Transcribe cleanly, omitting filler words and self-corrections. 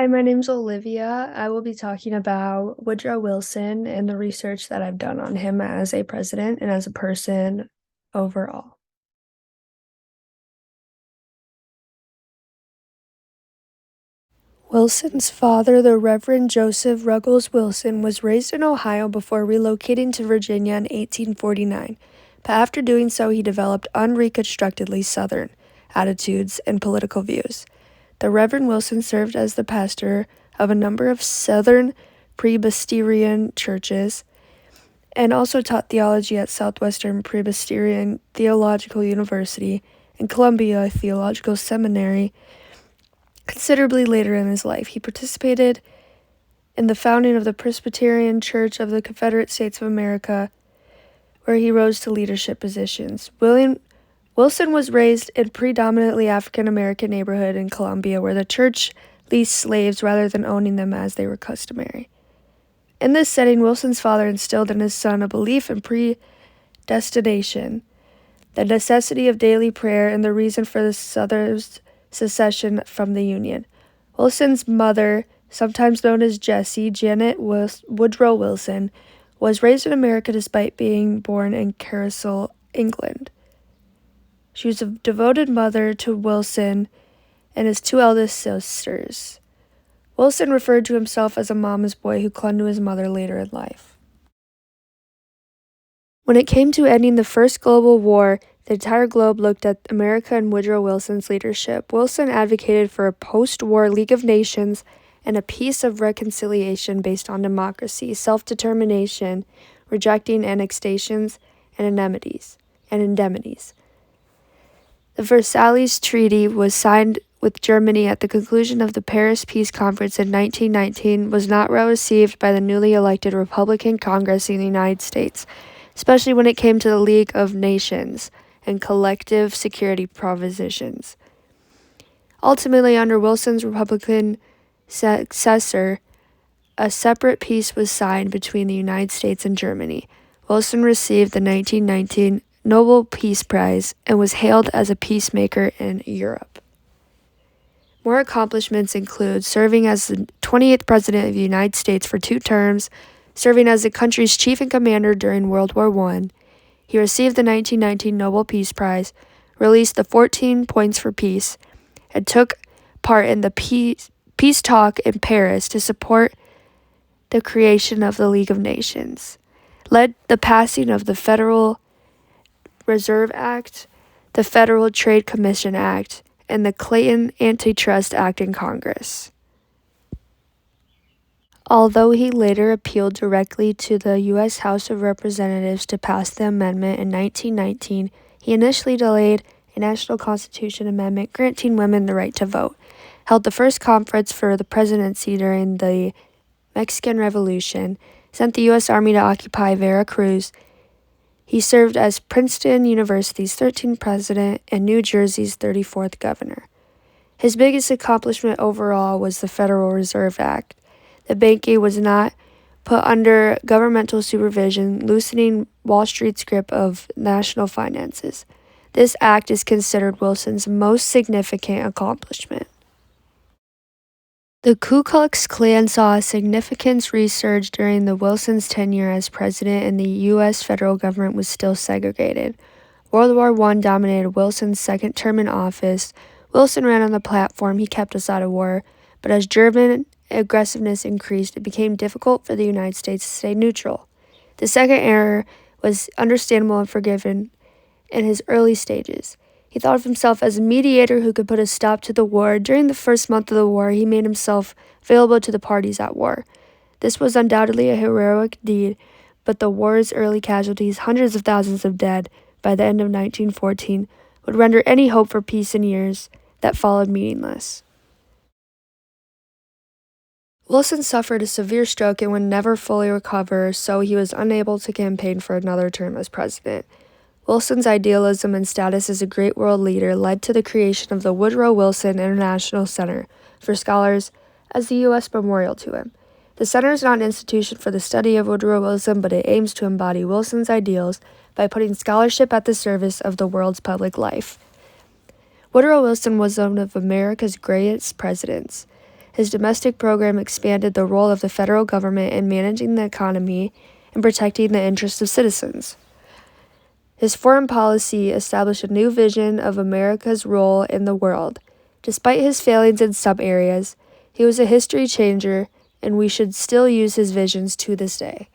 Hi, my name's Olivia. I will be talking about Woodrow Wilson and the research that I've done on him as a president and as a person overall. Wilson's father, the Reverend Joseph Ruggles Wilson, was raised in Ohio before relocating to Virginia in 1849. But after doing so, he developed unreconstructedly Southern attitudes and political views. The Reverend Wilson served as the pastor of a number of Southern Presbyterian churches and also taught theology at Southwestern Presbyterian Theological University and Columbia Theological Seminary. Considerably later in his life, he participated in the founding of the Presbyterian Church of the Confederate States of America, where he rose to leadership positions. Wilson was raised in a predominantly African American neighborhood in Columbia, where the church leased slaves rather than owning them as they were customary. In this setting, Wilson's father instilled in his son a belief in predestination, the necessity of daily prayer, and the reason for the Southern's secession from the Union. Wilson's mother, sometimes known as Jessie Janet Woodrow Wilson, was raised in America despite being born in Carlisle, England. She was a devoted mother to Wilson and his two eldest sisters. Wilson referred to himself as a mama's boy who clung to his mother later in life. When it came to ending the First Global War, the entire globe looked at America and Woodrow Wilson's leadership. Wilson advocated for a post-war League of Nations and a peace of reconciliation based on democracy, self-determination, rejecting annexations and indemnities. The Versailles Treaty was signed with Germany at the conclusion of the Paris Peace Conference in 1919 was not well received by the newly elected Republican Congress in the United States, especially when it came to the League of Nations and collective security provisions. Ultimately, under Wilson's Republican successor, a separate peace was signed between the United States and Germany. Wilson received the 1919 Nobel Peace Prize and was hailed as a peacemaker in Europe. More accomplishments include serving as the 28th President of the United States for 2 terms, serving as the country's chief and commander during World War I. He received the 1919 Nobel Peace Prize, released the 14 Points for Peace, and took part in the peace talk in Paris to support the creation of the League of Nations, led the passing of the Federal Reserve Act, the Federal Trade Commission Act, and the Clayton Antitrust Act in Congress. Although he later appealed directly to the U.S. House of Representatives to pass the amendment in 1919, he initially delayed a national constitution amendment granting women the right to vote, held the first conference for the presidency during the Mexican Revolution, sent the U.S. Army to occupy Veracruz. He served as Princeton University's 13th president and New Jersey's 34th governor. His biggest accomplishment overall was the Federal Reserve Act. The banking was not put under governmental supervision, loosening Wall Street's grip of national finances. This act is considered Wilson's most significant accomplishment. The Ku Klux Klan saw a significant resurge during the Wilson's tenure as president, and the U.S. federal government was still segregated. World War I dominated Wilson's second term in office. Wilson ran on the platform, "He kept us out of war," but as German aggressiveness increased, it became difficult for the United States to stay neutral. The second error was understandable and forgiven in his early stages. He thought of himself as a mediator who could put a stop to the war. During the first month of the war, he made himself available to the parties at war. This was undoubtedly a heroic deed, but the war's early casualties, hundreds of thousands of dead by the end of 1914, would render any hope for peace in years that followed meaningless. Wilson suffered a severe stroke and would never fully recover, so he was unable to campaign for another term as president. Wilson's idealism and status as a great world leader led to the creation of the Woodrow Wilson International Center for Scholars as the U.S. memorial to him. The center is not an institution for the study of Woodrow Wilson, but it aims to embody Wilson's ideals by putting scholarship at the service of the world's public life. Woodrow Wilson was one of America's greatest presidents. His domestic program expanded the role of the federal government in managing the economy and protecting the interests of citizens. His foreign policy established a new vision of America's role in the world. Despite his failings in some areas, he was a history changer, and we should still use his visions to this day.